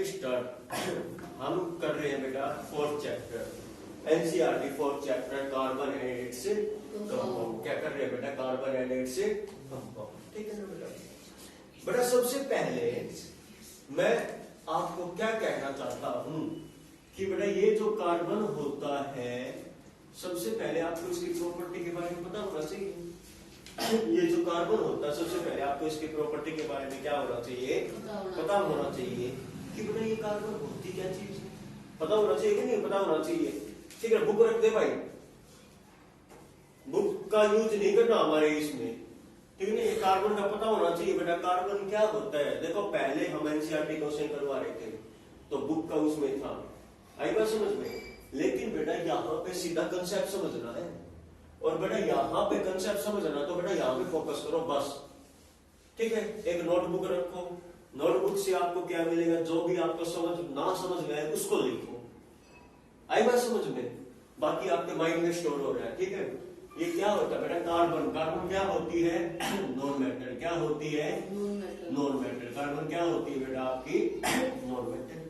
Start हम कर रहे हैं बेटा fourth chapter NCERT fourth chapter carbon and its compound. क्या कर रहे हैं बेटा? Carbon and its compound. ठीक है ना बेटा? बेटा सबसे पहले मैं आपको क्या कहना चाहता हूं कि बेटा ये जो कार्बन होता है, सबसे पहले आपको इसकी प्रॉपर्टी के बारे में पता होना चाहिए। ये जो कार्बन होता है, सबसे पहले आपको इसकी प्रॉपर्टी के बारे में क्या होना चाहिए? पता होना चाहिए कि बेटा ये कार्बन होती क्या चीज है। पता होना चाहिए कि नहीं? पता होना चाहिए। ठीक है, बुक रख दे भाई, बुक का यूज नहीं करना हमारे इसमें। ठीक है, ये कार्बन का पता होना चाहिए बेटा। कार्बन क्या होता है? देखो पहले हम एनसीईआरटी क्वेश्चन करवा रहे थे तो बुक का उसमें था, आई बात समझ में। लेकिन बेटा यहाँ पे सीधा कंसेप्ट समझना है, और बेटा यहाँ पे कंसेप्ट समझना तो बेटा यहाँ पे फोकस करो बस। ठीक है, एक नोटबुक रखो, नोटबुक से आपको क्या मिलेगा? जो भी आपको समझ में आए उसको लिखो, आई बात समझ में। बाकी आपके माइंड में स्टोर हो रहा है। ठीक है, ये क्या होता है बेटा? कार्बन। कार्बन क्या होती है? Non metal. क्या होती है? Non metal. कार्बन क्या होती है बेटा? आपकी नॉन मेटल।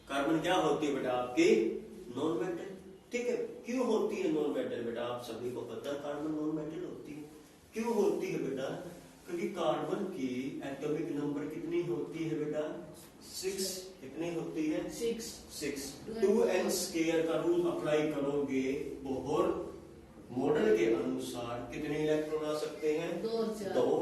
कार्बन क्या होती है बेटा? आपकी नॉन मेटल। ठीक है, क्यों होती है नॉन मेटल बेटा? आप सभी को पता है कार्बन नॉन मेटल होती है। क्यों होती है बेटा? क्योंकि कार्बन की एटॉमिक नंबर कितनी होती है बेटा? 6। कितनी होती है? 6। 2n स्क्वायर का रूल अप्लाई करोगे बोहर मॉडल के अनुसार कितने इलेक्ट्रॉन आ सकते हैं? 2।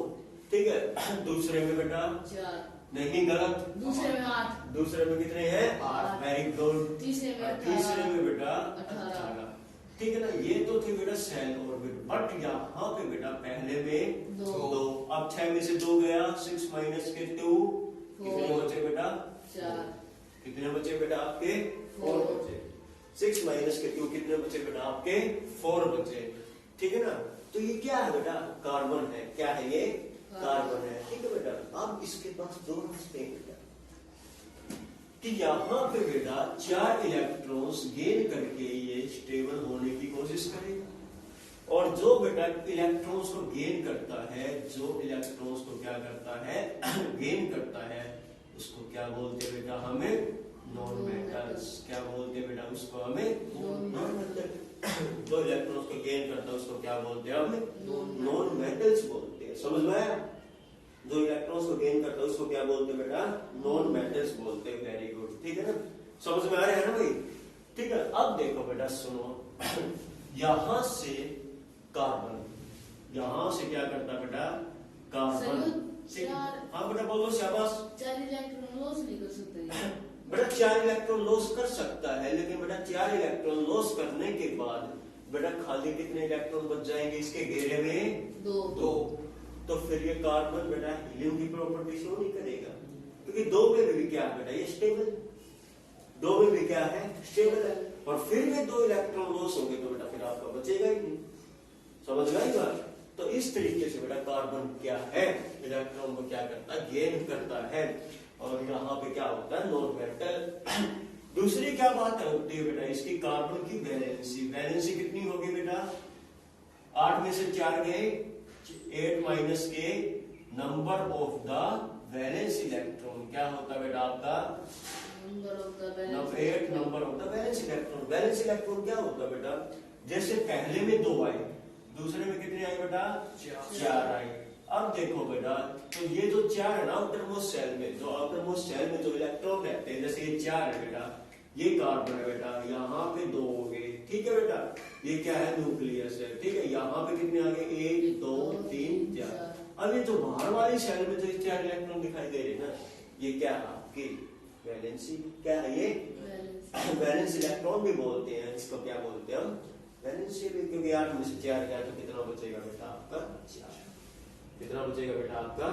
ठीक है, दूसरे में बेटा 4। नहीं, गलत। दूसरे में 8। दूसरे में कितने हैं? 8। Very good. तीसरे में बेटा 18। ठीक है ना? ये तो थे बेटा सेल ऑर्बिट, बट यहाँ पे बेटा पहले में 2। अब 6 में से 2 गया, 6 माइनस के 2 कितने बचे बेटा? 4। कितने बचे बेटा आपके? 4 बचे। 6 माइनस के 2 कितने बचे बेटा आपके? 4 बचे। ठीक है ना? तो ये क्या है बेटा? कार्बन है। क्या है ये? कार्बन है। ठीक है बेटा, अब इसके पास 2 रास्ते हैं बेटा कि यहाँ पे बेटा 4 इलेक्ट्रॉन्स गेन करके ये स्टेबल होने की कोशिश करेगा, और जो बेटा इलेक्ट्रॉन्स को गेन करता है, जो इलेक्ट्रॉन्स को क्या करता है? गेन करता है, उसको क्या बोलते हैं बेटा? हमें नॉन मेटल्स। क्या बोलते हैं बेटा? उसको हमें नॉन मेटल। जो इलेक्ट्रॉन्स को गेन करता है उसको क्या बोलते हैं? हमें नॉन मेटल्स बोलते हैं। समझ में आया? जो इलेक्ट्रॉन्स को गेन करता है उसको क्या बोलते हैं बेटा? नॉन मेटल्स बोलते हैं। Very good. ठीक है ना? समझ में आ रहा है ना भाई? ठीक है, अब देखो बेटा सुनो, यहां से कार्बन, यहां से क्या करता बेटा? कार्बन। हाँ बेटा बोलो, शाबाश। 4 इलेक्ट्रॉन लॉस नहीं कर सकते बेटा 4 इलेक्ट्रॉन लॉस कर सकता है, लेकिन बेटा 4 इलेक्ट्रॉन लॉस करने के बाद बेटा खाली कितने इलेक्ट्रॉन बच जाएंगे इसके घेरे में? 2। तो फिर ये कार्बन बेटा हीलियम की प्रॉपर्टी शो नहीं करेगा, क्योंकि 2 में भी क्या है बेटा? ये स्टेबल। 2 में भी क्या है? स्टेबल है। और फिर में 2 इलेक्ट्रॉन लॉस होंगे तो बेटा फिर आपका बचेगा ही नहीं। समझ गई बात? तो इस तरीके से बेटा कार्बन क्या है? इलेक्ट्रॉन को क्या करता है? गेन करता है, और यहाँ पे क्या होता है? Non metal. दूसरी क्या बात होती है बेटा इसकी? कार्बन की वैलेंसी। वैलेंसी कितनी होगी बेटा? 8 में से 4 गए, 8 माइनस के number of the valence electron. क्या होता है बेटा आपका? Number of the 8 number of the valence electron. Valence electron क्या होता है बेटा? जैसे पहले में 2 आए, दूसरे में कितने आए बेटा? 4 आए। अब देखो बेटा, तो ये जो 4 है ना आउटरमोस्ट सेल में, जो आउटरमोस्ट सेल में जो इलेक्ट्रॉन रहते हैं, जैसे ये 4 है बेटा, ये कार्बन है बेटा, यहाँ पे 2 हो गए। ठीक है बेटा, ये क्या है? न्यूक्लियस है। ठीक है, यहाँ पे कितने आ गए? 1 2 3 4। अब ये जो बाहर वाली सेल में जो 4 इलेक्ट्रॉन दिखाई दे रहे हैं ना, ये क्या है? आपकी वैलेंसी। क्या है ये? वैलेंस इलेक्ट्रॉन भी बोलते हैं इसको। क्या बोलते हैं हम? वैलेंसी भी, क्योंकि 8 में से 4 गया तो कितना बचेगा बेटा आपका? 4। कितना बचेगा बेटा आपका?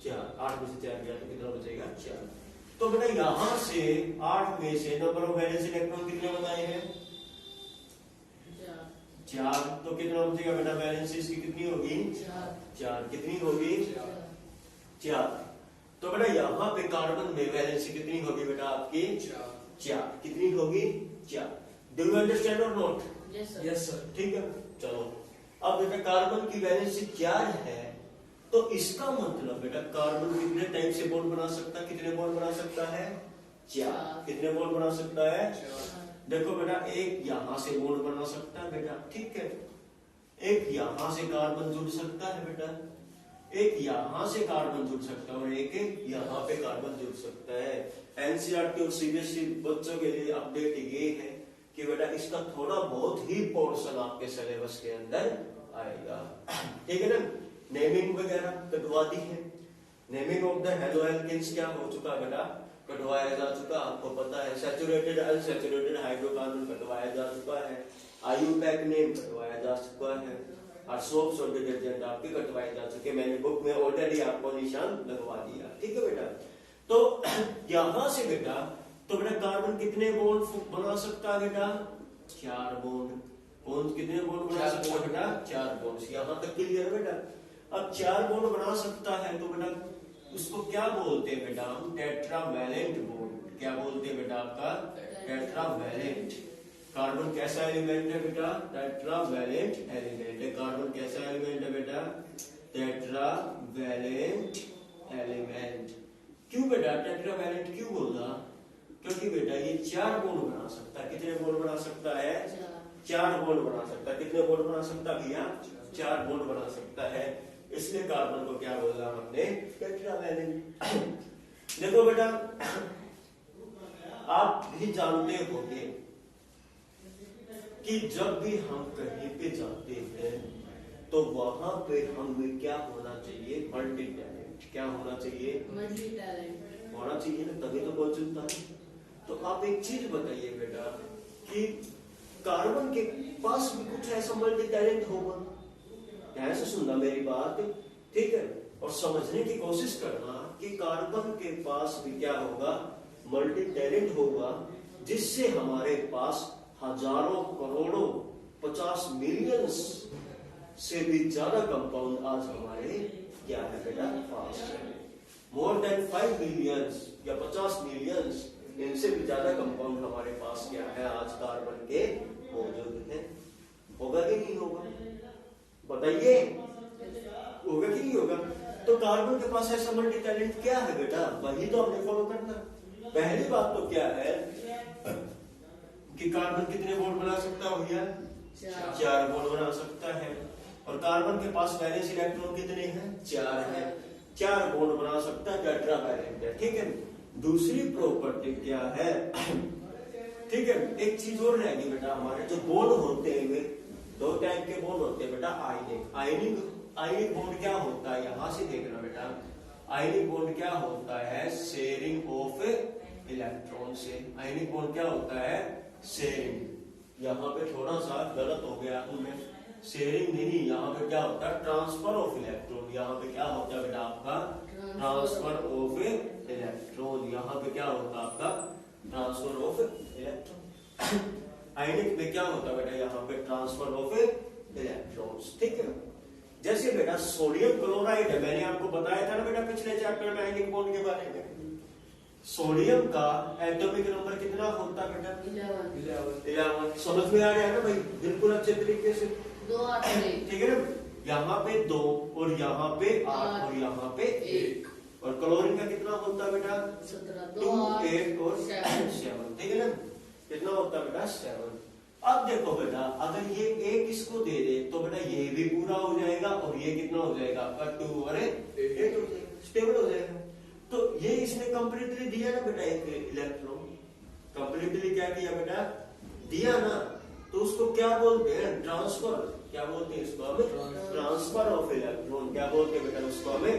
4। 8 में से 4 गया तो कितना बचेगा? 4। तो बेटा यहां से 8 में से नंबर ऑफ वैलेंस इलेक्ट्रॉन कितने बताए हैं? 4। तो कितना बचेगा बेटा? वैलेंसी इसकी कितनी होगी? 4। कितनी होगी? 4। तो बेटा यहाँ पे कार्बन में वैलेंसी कितनी होगी बेटा आपकी? 4। कितनी होगी? 4। डू यू अंडरस्टैंड और नॉट? Yes sir. ठीक है, चलो अब बेटा कार्बन की वैलेंसी 4 है, तो इसका मतलब बेटा कार्बन कितने टाइप से बॉन्ड बना सकता है, कितने बॉन्ड बना सकता है, 4। कितने बॉन्ड बना सकता है, देखो बेटा एक यहां से बॉन्ड बना सकता है बेटा, ठीक है, एक यहां से कार्बन जुड़ सकता है बेटा, एक यहां से कार्बन जुड़ सकता है और एक यहां पे कार्बन जुड़ सकता है। एनसीईआरटी और सीबीएसई बच्चों के लिए अपडेट ये है कि बेटा इसका थोड़ा बहुत ही पोर्शन आपके सिलेबस के अंदर आएगा, ठीक है ना। नेमिंग वगैरह कटवा दी है, naming of the haloalkanes क्या हो चुका बेटा, कटवाया जा चुका, आपको पता है। सैचुरेटेड अनसैचुरेटेड हाइड्रोकार्बन कटवाया जा चुका है, आईयूपैक नेम कटवाया जा चुका है, और सोप्स और डिटर्जेंट आपके कटवाए जा चुके, मैंने बुक में ऑलरेडी आपको निशान लगवा दिया, ठीक है बेटा। तो यहां से बेटा तो बेटा कार्बन कितने बॉन्ड बना सकता है बेटा, 4 बॉन्ड। बॉन्ड कितने बॉन्ड बना सकता है बेटा, 4 बॉन्ड। यहां तक क्लियर है बेटा। अब 4 बॉन्ड बना सकता है तो बेटा उसको क्या बोलते हैं बेटा, हम टेट्रावैलेंट बॉन्ड। क्या बोलते हैं बेटा आपका, टेट्रावैलेंट। कार्बन कैसा एलिमेंट है बेटा, टेट्रावैलेंट एलिमेंट है। कार्बन कैसा एलिमेंट है बेटा, टेट्रावैलेंट एलिमेंट। क्यों बेटा टेट्रावैलेंट क्यों बोला, क्योंकि बेटा ये 4 बॉन्ड बना सकता है। कितने बॉन्ड बना सकता है, 4 बॉन्ड बना सकता है। कितने बॉन्ड बना सकता है भैया, 4 बॉन्ड बना सकता है, इसलिए कार्बन को क्या बोला हमने, टेट्रावैलेंट। देखो बेटा आप भी जानते होंगे कि जब भी हम कहीं पे जाते हैं तो वहां पे हमें क्या होना चाहिए, मल्टी टैलेंट। क्या होना चाहिए, मल्टी टैलेंट होना चाहिए ना, तभी तो बहुत चलता है। तो आप एक चीज बताइए बेटा कि कार्बन के पास भी कुछ ऐसा मल्टी टैलेंट होगा, ध्यान से सुनना मेरी बात, ठीक है, और समझने की कोशिश करना कि कार्बन के पास भी क्या होगा, मल्टी टैलेंट होगा, जिससे हमारे पास हजारों करोड़ों 50 मिलियंस से भी ज्यादा कंपाउंड आज हमारे क्या है बेटा पास है। मोर देन 5 मिलियंस या 50 मिलियंस, इनसे भी ज्यादा कंपाउंड हमारे पास क्या है आज कार्बन के मौजूद है। होगा कि नहीं होगा, बताइए, होगा कि नहीं होगा। तो कार्बन के पास ऐसा मल्टी टैलेंट क्या है बेटा, वही तो हमने फॉलो करना। पहली बात तो क्या है कि कार्बन कितने बॉन्ड बना सकता है भैया, 4 बॉन्ड बना सकता है। और कार्बन के पास वैलेंस इलेक्ट्रॉन कितने हैं, 4 हैं, 4 बॉन्ड बना सकता है, टेट्रावैलेंट है, ठीक है। दूसरी प्रॉपर्टी क्या है, ठीक है, एक चीज और रहेगी बेटा, हमारे जो बॉन्ड होते हैं वे 2 टाइप के बॉन्ड होते हैं बेटा, आयनिक बॉन्ड क्या होता है, यहां से देखना बेटा, आयनिक बॉन्ड क्या होता है, शेयरिंग ऑफ इलेक्ट्रॉन से। आयनिक बॉन्ड क्या होता है, शेयरिंग। यहाँ पे थोड़ा सा गलत हो गया उनमें, शेयरिंग नहीं, यहाँ पे क्या होता है, ट्रांसफर ऑफ इलेक्ट्रॉन। यहाँ पे क्या होता है बेटा आपका, ट्रांसफर ऑफ इलेक्ट्रॉन। यहाँ पे क्या होता है आपका, ट्रांसफर ऑफ इलेक्ट्रॉन। आयनिक में क्या होता है बेटा, यहाँ पे ट्रांसफर ऑफ इलेक्ट्रॉन्स, ठीक है। जैसे बेटा सोडियम क्लोराइड है, मैंने आपको बताया था ना बेटा पिछले चैप्टर में आयनिक बॉन्ड के बारे में। सोडियम का एटॉमिक नंबर कितना होता है बेटा, 11। समझ में आ रहा है ना भाई, बिल्कुल अच्छे तरीके से, 2 8 ठीक है ना। यहाँ पे 2 और यहाँ पे 8 और यहाँ पे 1। और क्लोरीन का कितना होता है बेटा, 17 2 8 और 7, ठीक है ना। कितना होता है बेटा, 7। अब देखो बेटा अगर ये 1 इसको दे दे तो बेटा ये भी पूरा हो जाएगा, और ये कितना हो जाएगा आपका 2 और 8 हो जाएगा, स्टेबल हो जाएगा। तो ये इसने कंप्लीटली दिया ना बेटा, एक इलेक्ट्रॉन कंप्लीटली क्या किया बेटा, दिया ना, तो उसको क्या बोलते हैं, ट्रांसफर। क्या बोलते हैं इसको हमें, ट्रांसफर ऑफ इलेक्ट्रॉन। क्या बोलते हैं बेटा उसको हमें,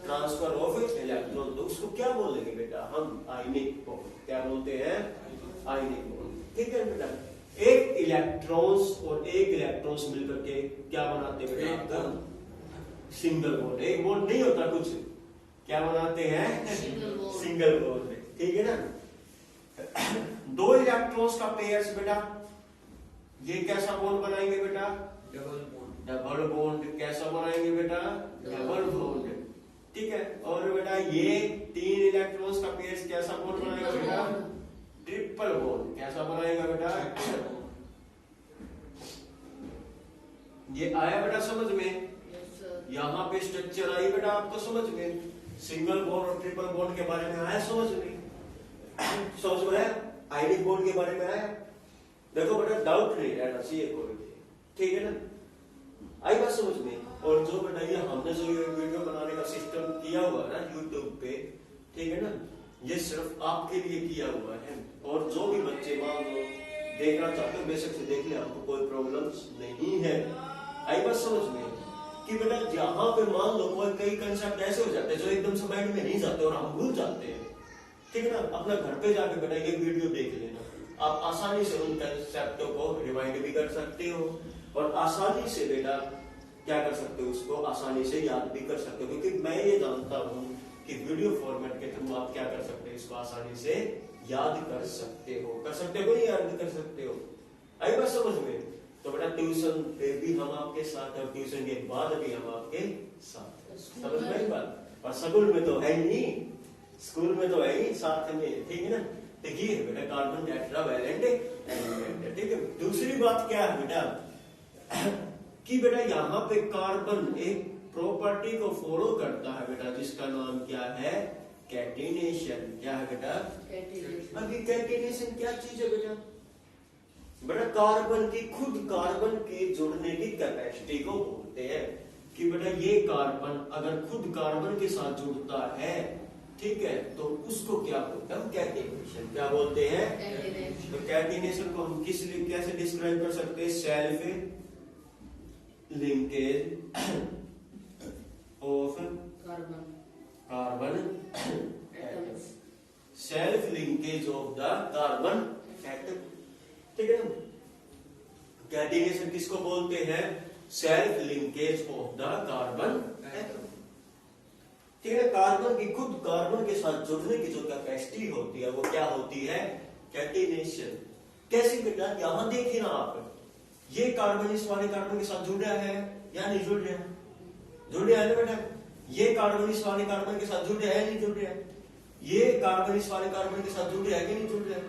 ट्रांसफर ऑफ इलेक्ट्रॉन। तो उसको क्या बोलेंगे बेटा हम, आयनिक बॉन्ड। क्या बोलते हैं, आयनिक बॉन्ड, ठीक है बेटा। एक इलेक्ट्रॉन्स और एक इलेक्ट्रॉन्स मिलकर के क्या बनाते हैं बेटा, सिंगल बॉन्ड। एक बॉन्ड नहीं होता कुछ, क्या बनाते हैं, सिंगल बॉन्ड, ठीक है ना। 2 इलेक्ट्रॉन्स का पेयर्स बेटा, ये कैसा बॉन्ड बनाएंगे बेटा, डबल बॉन्ड। कैसा बनाएंगे बेटा, डबल बॉन्ड, ठीक है। और बेटा ये 3 इलेक्ट्रॉन्स का पेयर्स कैसा बॉन्ड बनाएगा बेटा, ट्रिपल बॉन्ड। कैसा बनाएगा बेटा, ये आया बेटा समझ में, यहाँ पे स्ट्रक्चर आई बेटा आपको समझ में, सिंगल बॉन्ड और ट्रिपल बॉन्ड के बारे में आया समझ में, समझ में आया, आयनिक बॉन्ड के बारे में आया। देखो बेटा डाउट नहीं रहना चाहिए कोई भी, ठीक है ना, आई बात समझ में। और जो बेटा ये हमने जो ये वीडियो बनाने का सिस्टम किया हुआ है ना यूट्यूब पे, ठीक है ना, ये सिर्फ आपके लिए किया हुआ है। और जो भी बच्चे मान लो देखना चाहते हो बेशक से देख ले, आपको कोई प्रॉब्लम्स नहीं है। आई बात समझ में कि बेटा यहाँ पे मान लो कोई कई कंसेप्ट ऐसे हो जाते हैं जो एकदम से माइंड में नहीं जाते और हम भूल जाते हैं, ठीक है ना। अपना घर पे जाके बेटा ये वीडियो देख लेना, आप आसानी से उन कंसेप्टों को रिवाइंड भी कर सकते हो और आसानी से बेटा क्या कर सकते हो, उसको आसानी से याद भी कर सकते हो। क्योंकि मैं ये जानता हूँ कि वीडियो फॉर्मेट के थ्रू आप क्या कर सकते हो, इसको आसानी से याद कर सकते हो, नहीं याद कर सकते हो। आई बात समझ में। तो बेटा ट्यूशन पे भी हम आपके साथ और ट्यूशन के बाद भी हम आपके साथ, समझ में बात। और स्कूल में तो है ही नहीं, स्कूल में तो है ही साथ में, ठीक है ना। देखिए बेटा कार्बन टेट्रावैलेंट एलिमेंट, ठीक है। दूसरी बात क्या है बेटा कि बेटा यहाँ पे कार्बन एक प्रॉपर्टी को फॉलो करता है बेटा, जिसका नाम क्या है, कैटिनेशन। क्या है बेटा, अभी कैटिनेशन क्या चीज है बेटा, बेटा कार्बन की खुद कार्बन के जुड़ने की कैपेसिटी को बोलते हैं। कि बेटा ये कार्बन अगर खुद कार्बन के साथ जुड़ता है, ठीक है, तो उसको क्या बोलते हैं, कैटिनेशन। क्या बोलते हैं, तो कैटिनेशन को हम किस लिए कैसे डिस्क्राइब कर सकते हैं, self linkage of carbon atom, self linkage of the carbon atom, ठीक है ना। कैटिनेशन किसको बोलते हैं, self linkage of the carbon atom, ठीक है। कार्बन की खुद कार्बन के साथ जुड़ने की जो कैपेसिटी होती है वो क्या होती है, कैटिनेशन। कैसे बेटा, यहां देखिए ना आप, ये कार्बन इस वाले कार्बन के साथ जुड़ रहा है या नहीं जुड़ रहा है, जुड़ रहा है ना बेटा। ये कार्बन इस वाले कार्बन के साथ जुड़ रहा है नहीं जुड़ रहा है, ये कार्बन इस वाले कार्बन के साथ जुड़ रहा है कि नहीं जुड़ रहा है।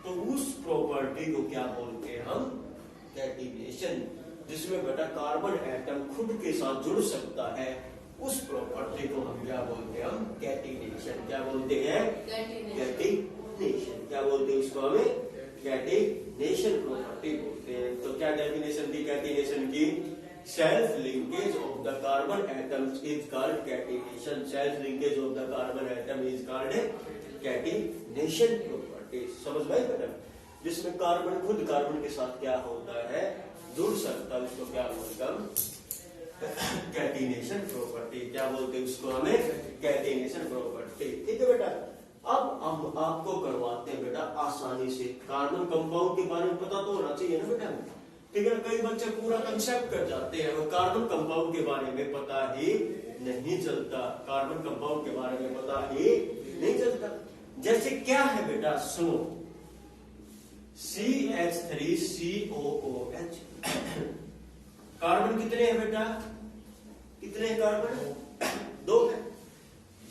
तो उस प्रॉपर्टी को क्या बोलते हैं हम, कैटिनेशन। जिसमें बेटा कार्बन एटम खुद के साथ जुड़ सकता है, उस प्रॉपर्टी को हम क्या बोलते हैं, हम कैटिनेशन। क्या बोलते हैं, कैटिनेशन। क्या बोलते हैं उसको, हमें कैटिनेशन प्रॉपर्टी बोलते हैं। तो क्या डेफिनेशन थी कैटिनेशन की, self linkage of the carbon atoms is called catenation. Self linkage of the carbon atom is called catenation property. समझ में बेटा, जिसमें कार्बन खुद कार्बन के साथ क्या होता है, जुड़ सकता है, उसको क्या बोलते हैं, कैटिनेशन प्रॉपर्टी। क्या बोलते हैं उसको, हमें कैटिनेशन प्रॉपर्टी, ठीक है बेटा। अब हम आपको करवाते हैं बेटा आसानी से, कार्बन कंपाउंड के बारे में पता तो होना चाहिए ना बेटा, ठीक है ना। कई बच्चे पूरा कंसेप्ट कर जाते हैं और कार्बन कंपाउंड के बारे में पता ही नहीं चलता, कार्बन कंपाउंड के बारे में पता ही नहीं चलता। जैसे क्या है बेटा, सुनो, CH3COOH, कार्बन कितने हैं बेटा, कितने हैं कार्बन, 2 है।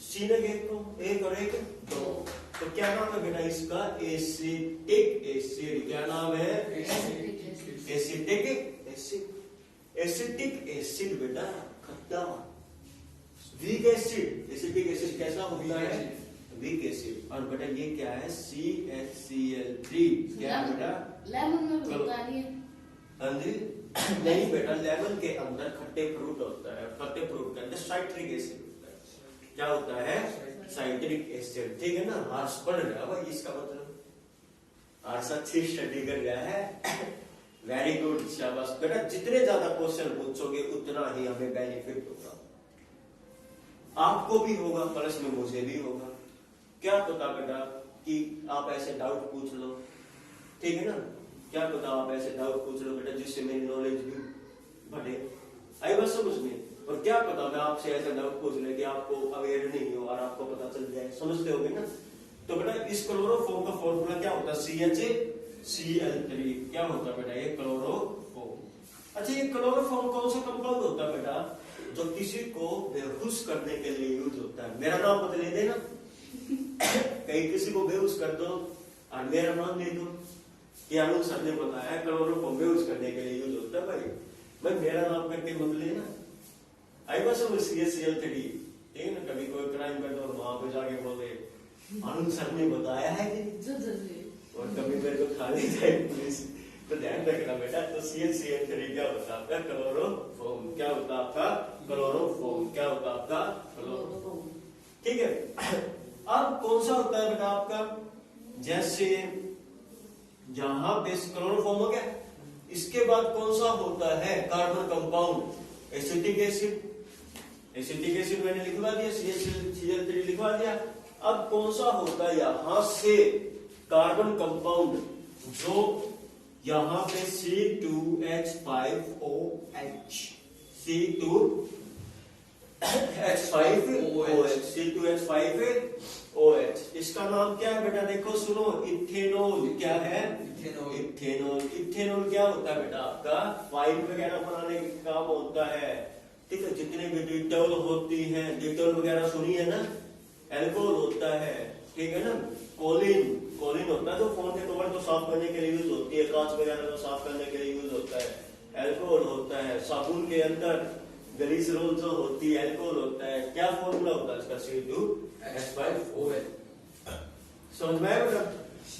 सी ने एक और एक 2, तो क्या नाम है बेटा इसका, एसिटिक एसिड। क्या नाम है, एसिटिक एसिड। एसिटिक एसिड बेटा खट्टा, वीक एसिड। एसिटिक एसिड कैसा होता है, वीक एसिड। और बेटा ये क्या है, CHCl3। क्या है बेटा, लेमन में होता नहीं है, हाँ जी, नहीं बेटा, लेमन के अंदर खट्टे फ्रूट होता है, खट्टे फ्रूट के अंदर साइट्रिक एसिड होता है। क्या होता है, साइट्रिक एसिड, ठीक है ना। हर्ष पढ़ रहा है भाई, इसका मतलब हर्ष अच्छी स्टडी कर रहा है, वेरी गुड, शाबाश बेटा। जितने ज्यादा क्वेश्चन पूछोगे उतना ही हमें बेनिफिट होगा, आपको भी होगा प्लस में मुझे भी होगा। क्या पता बेटा कि आप ऐसे डाउट पूछ लो, ठीक है ना, क्या पता आप ऐसे डाउट पूछ लो बेटा जिससे मेरी नॉलेज भी बढ़े, आई बात समझ में। और क्या पता मैं आपसे ऐसा डाउट पूछ ले कि आपको अवेयर नहीं हो और आपको पता चल जाए, समझते होगे ना। तो बेटा इस क्लोरोफॉर्म का फॉर्मूला क्या होता है, CHCl3। क्या होता है बेटा, ये क्लोरोफॉर्म। अच्छा, ये क्लोरोफॉर्म कौन सा कंपाउंड होता है बेटा, जो किसी को बेहोश करने के लिए यूज होता है। मेरा नाम बदले देना, कहीं किसी को बेहोश कर दो और मेरा नाम ले दो, कि आनंद सर ने बताया क्लोरोफॉर्म बेहोश करने के लिए यूज होता है। भाई मेरा नाम करके मत लेना, आई बात समझ CH3, ठीक है ना। कभी कोई क्राइम करता और वहां पे जाके बोले आनंद सर ने बताया है कि, और कभी मेरे को खा ले जाए पुलिस, तो ध्यान रखना बेटा। तो CH3 क्या होता है आपका? क्लोरोफॉर्म। क्या होता है आपका? क्लोरोफॉर्म। क्या होता है आपका? क्लोरोफॉर्म। ठीक है। अब कौन सा होता है बेटा आपका? जैसे जहां पे क्लोरोफॉर्म हो गया, इसके बाद कौन सा होता है? Carbon compound, acetic acid. Acetic acid मैंने लिखवा दिया, CH3 लिखवा दिया। अब कौन सा होता है यहां से कार्बन कंपाउंड, जो यहां पे C2H5OH, C2H5OH, इसका नाम क्या है बेटा? देखो सुनो, इथेनॉल। क्या है? इथेनॉल। इथेनॉल क्या होता है बेटा आपका? वाइन वगैरह बनाने का काम होता है, ठीक है। जितने भी डिटॉल होती है, डिटॉल वगैरह सुनी है ना, एल्कोहल होता है, ठीक है ना। कोलिन, कोलिन होता है जो फोन के कवर को साफ करने के लिए यूज होती है, कांच वगैरह को साफ करने के लिए यूज होता है। एल्कोहल होता है, साबुन के अंदर ग्लिसरॉल जो होती है, एल्कोहल होता है। क्या फॉर्मूला होता है इसका? C2H5OH। समझ में आया बेटा?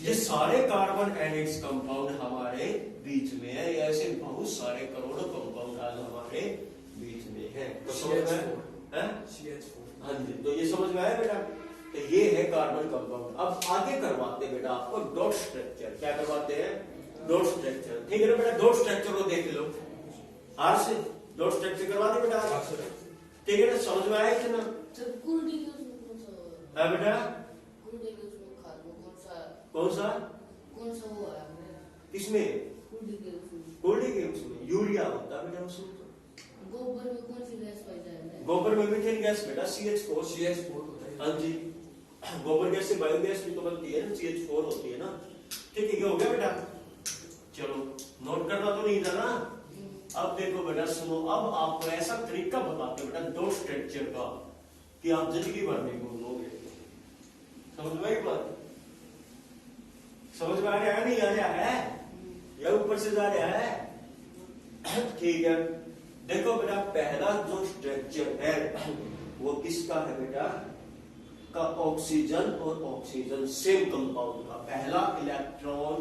ये सारे कार्बन एंड इट्स कंपाउंड हमारे बीच में है। ऐसे बहुत सारे करोड़ों कंपाउंड आज हमारे बीच में है। तो समझ में आया? हाँ जी, तो ये समझ में आया बेटा? तो ये है कार्बन कंपाउंड। अब आगे करवाते हैं बेटा आपको डॉट स्ट्रक्चर। क्या करवाते हैं? डॉट स्ट्रक्चर, ठीक है ना बेटा। डॉट स्ट्रक्चर को देख लो, आर से डॉट स्ट्रक्चर करवा दे बेटा, ठीक है ना। समझ में आया कि ना? हाँ बेटा, कौन सा हुआ है? इसमें कोल्डी के उसमें यूरिया होता है बेटा। उसमें गोबर में कौन सी गैस पाई जाती है? गोबर में मीथेन गैस बेटा, CH4 होता है। हाँ जी, गोबर गैस से बायोगैस भी तो बनती है ना, CH4 होती है ना। ठीक है, ये हो गया बेटा। चलो, नोट करना तो नहीं था ना। अब देखो बेटा सुनो, अब आपको ऐसा तरीका बताते हैं बेटा डॉट स्ट्रक्चर का कि आप जिंदगी भर नहीं भूलोगे। समझ में आई बात? समझ में आ रहा है? नहीं आ रहा है? या ऊपर से जा रहा है? ठीक है, देखो बेटा पहला जो स्ट्रक्चर है वो किसका है बेटा? का ऑक्सीजन और ऑक्सीजन सेम कंपाउंड का पहला इलेक्ट्रॉन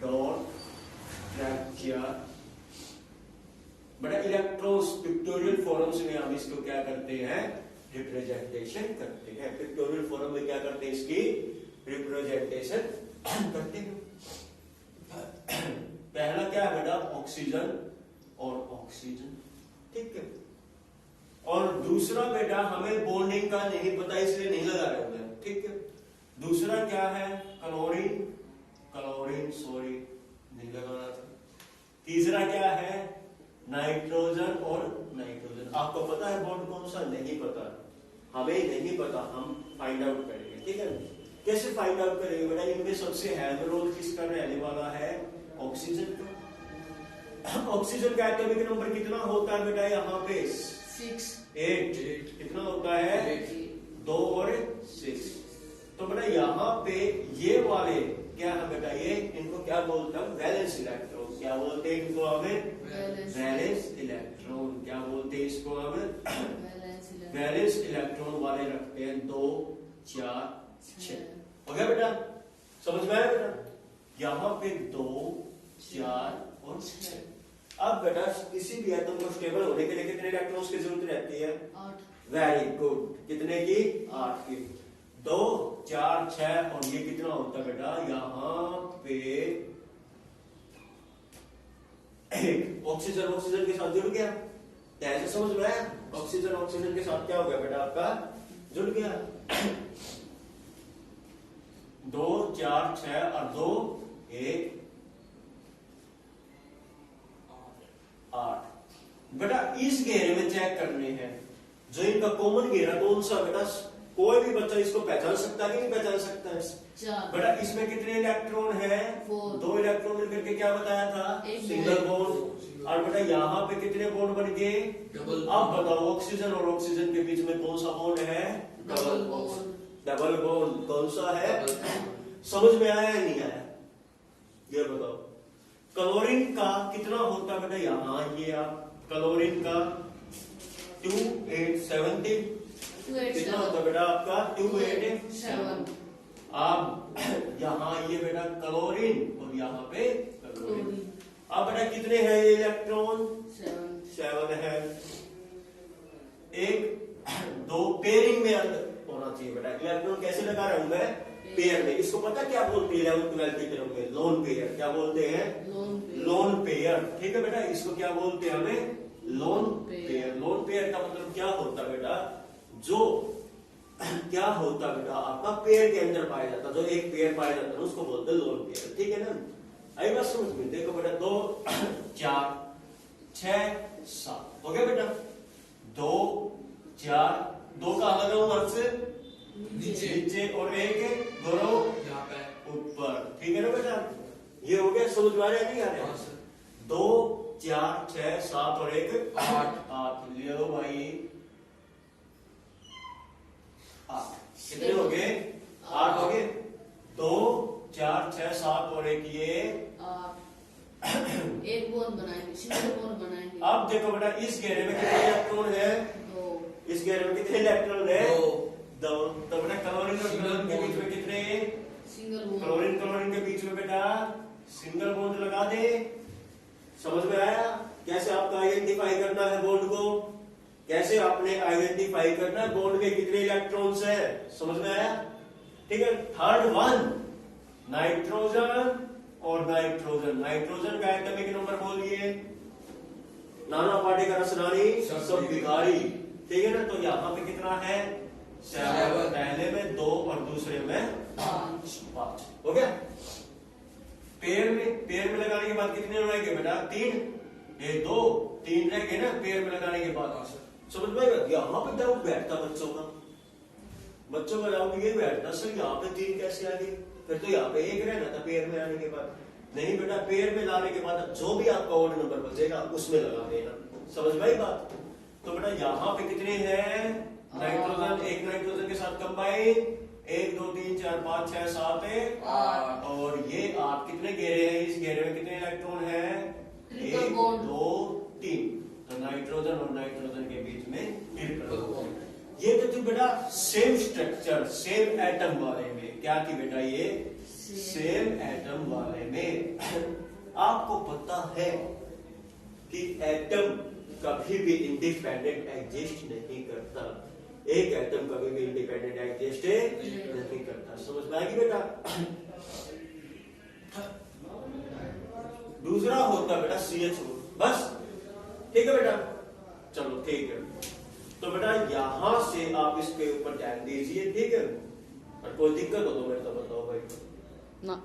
डॉट स्ट्रक्चर। बेटा इलेक्ट्रॉन्स पिक्टोरियल फॉर्म्स में हम इसको क्या करते हैं? रिप्रेजेंटेशन करते हैं। पिक्टोरियल फॉर्म में क्या करते हैं? इसकी रिप्रेजेंटेशन करते हैं। पहला क्या है बेटा? ऑक्सीजन और ऑक्सीजन, ठीक है। और दूसरा बेटा हमें बॉन्डिंग का नहीं पता इसलिए नहीं लगा रहे होंगे, ठीक है। दूसरा क्या है? क्लोरीन, क्लोरीन सॉरी नहीं लगाना था। तीसरा क्या है? नाइट्रोजन और नाइट्रोजन। आपको पता है बॉन्ड कौन सा? नहीं पता, हमें नहीं पता, हम फाइंड आउट करेंगे, ठीक है। कैसे फाइंड आउट करेंगे बेटा? इनमें सबसे हेल्प रोल किसका रहने वाला है? ऑक्सीजन का। ऑक्सीजन का एटॉमिक नंबर कितना होता है बेटा? यहाँ पे 8 कितना होता है? 2 और 6। तो बेटा यहाँ पे ये वाले क्या है बेटा? ये इनको क्या बोलते हैं? Valence electron. क्या बोलते हैं इनको हमें? Valence electron. क्या बोलते हैं इसको हमें? वैलेंस इलेक्ट्रॉन वाले रखते हैं 2, 4, 6। हो गया बेटा? समझ में आया बेटा? यहाँ पे 2, 4 और 6। अब बेटा किसी भी एटम को स्टेबल होने के लिए कितने इलेक्ट्रॉन्स की जरूरत रहती है? 8। Very good. कितने की? 8 की। 2, 4, 6 और ये कितना होता है बेटा? यहाँ पे 1। ऑक्सीजन ऑक्सीजन के साथ जुड़ गया। ऐसे समझ में आया? ऑक्सीजन ऑक्सीजन के साथ क्या हो गया बेटा? आपका जुड़ गया। 2, 4, 6 और 2, 1, 8। बेटा इस घेरे में चेक करने हैं जो इनका कॉमन घेरा कौन सा बेटा? कोई भी बच्चा इसको पहचान सकता है कि नहीं पहचान सकता है? बेटा इसमें कितने इलेक्ट्रॉन है? 2 इलेक्ट्रॉन मिलकर के क्या बताया था? Single bond. और बेटा यहाँ पे कितने बॉन्ड बन गए? अब बताओ ऑक्सीजन और ऑक्सीजन के बीच में कौन सा बॉन्ड है? Double bond. डबल बॉन्ड कौन सा है? समझ में आया या नहीं आया? ये बताओ। क्लोरीन का कितना होता है बेटा? यहाँ ये आप क्लोरीन का 2 8 70 2 8 कितना होता है बेटा आपका 2 8 7 आप यहाँ ये बेटा क्लोरीन और यहाँ पे क्लोरीन। क्लोरीन अब बेटा कितने हैं ये इलेक्ट्रॉन 7 7 है। एक दो पेयरिंग में होना चाहिए बेटा। इलेक्ट्रॉन कैसे लगा रहा हूं मैं पेयर में। इसको पता क्या बोलते हैं 11th 12th की तरफ में लोन पेयर क्या बोलते हैं लोन पेयर। ठीक है बेटा इसको क्या बोलते हैं हमें लोन पेयर। लोन पेयर का मतलब क्या होता है बेटा जो क्या होता बेटा आपका पेयर के अंदर पाया जाता जो एक पेयर पाया जाता है उसको बोलते हैं लोन पेयर। ठीक है ना। आई बात समझ में। देखो बेटा 2 4 6 7 हो गया बेटा 2 4 2 का लगाऊं वहां से नीचे और एक दोनों यहाँ पे ऊपर। ठीक है ना बेटा ये हो गया। समझ में आ रहा है नहीं आ रहा 2 4 6 7 और एक 8 ले लो भाई 8 कितने हो गए 8 हो गए 2 4 6 7 और एक ये एक बॉन्ड बनाएंगे सिंगल बॉन्ड बनाएंगे। अब देखो बेटा इस घेरे में कितने इलेक्ट्रॉन है 2 इस घेरे में कितने इलेक्ट्रॉन है 2 तो बेटा क्लोरीन और क्लोरीन के बीच में कितने सिंगल बॉन्ड क्लोरीन के बीच में बेटा सिंगल बॉन्ड लगा दे। समझ में आया कैसे आपको आइडेंटिफाई करना है बॉन्ड को। कैसे आपने आइडेंटिफाई करना है बॉन्ड में कितने इलेक्ट्रॉन्स है। समझ में आया। ठीक है थर्ड वन नाइट्रोजन और नाइट्रोजन। नाइट्रोजन का एटॉमिक नंबर बोलिए नाना पाटेकर रसनानी सब बिगाड़ी। ठीक है ना। तो यहाँ पे कितना है 7 पहले में 2 और दूसरे में 5 हो गया। पेयर में लगाने के बाद कितने रहेंगे बेटा 3 ये 2 3 रह गए ना पेयर में लगाने के बाद। समझ में आएगा। यहाँ पे डाउट बैठता बच्चों का डाउट ये बैठता सर यहाँ पे 3 कैसे आ गए फिर तो यहाँ पे 1 रहना था पेयर में आने के बाद। नहीं बेटा पेयर में लाने के बाद जो भी आपका ऑड नंबर बचेगा उसमें लगा देना। समझ में आई बात। तो बेटा यहाँ पे कितने हैं नाइट्रोजन एक नाइट्रोजन के साथ कंबाइन 1 2 3 4 5 6 7 8 और ये 8 कितने घेरे हैं इस घेरे में कितने इलेक्ट्रॉन है 1 2 3 तो नाइट्रोजन और नाइट्रोजन के बीच में ट्रिपल बॉन्ड। ये तो थी बेटा सेम स्ट्रक्चर सेम एटम वाले में क्या थी बेटा ये सेम एटम वाले में। आपको पता है कि एटम कभी भी इंडिपेंडेंट एग्जिस्ट नहीं करता। एक एटम कभी भी इंडिपेंडेंट एग्जिस्ट नहीं करता। समझ में आएगी बेटा। दूसरा होता बेटा CH बस। ठीक है बेटा चलो ठीक है। तो बेटा यहां से आप इसके ऊपर ध्यान दीजिए। ठीक है और कोई दिक्कत हो तो मेरे को बताओ भाई ना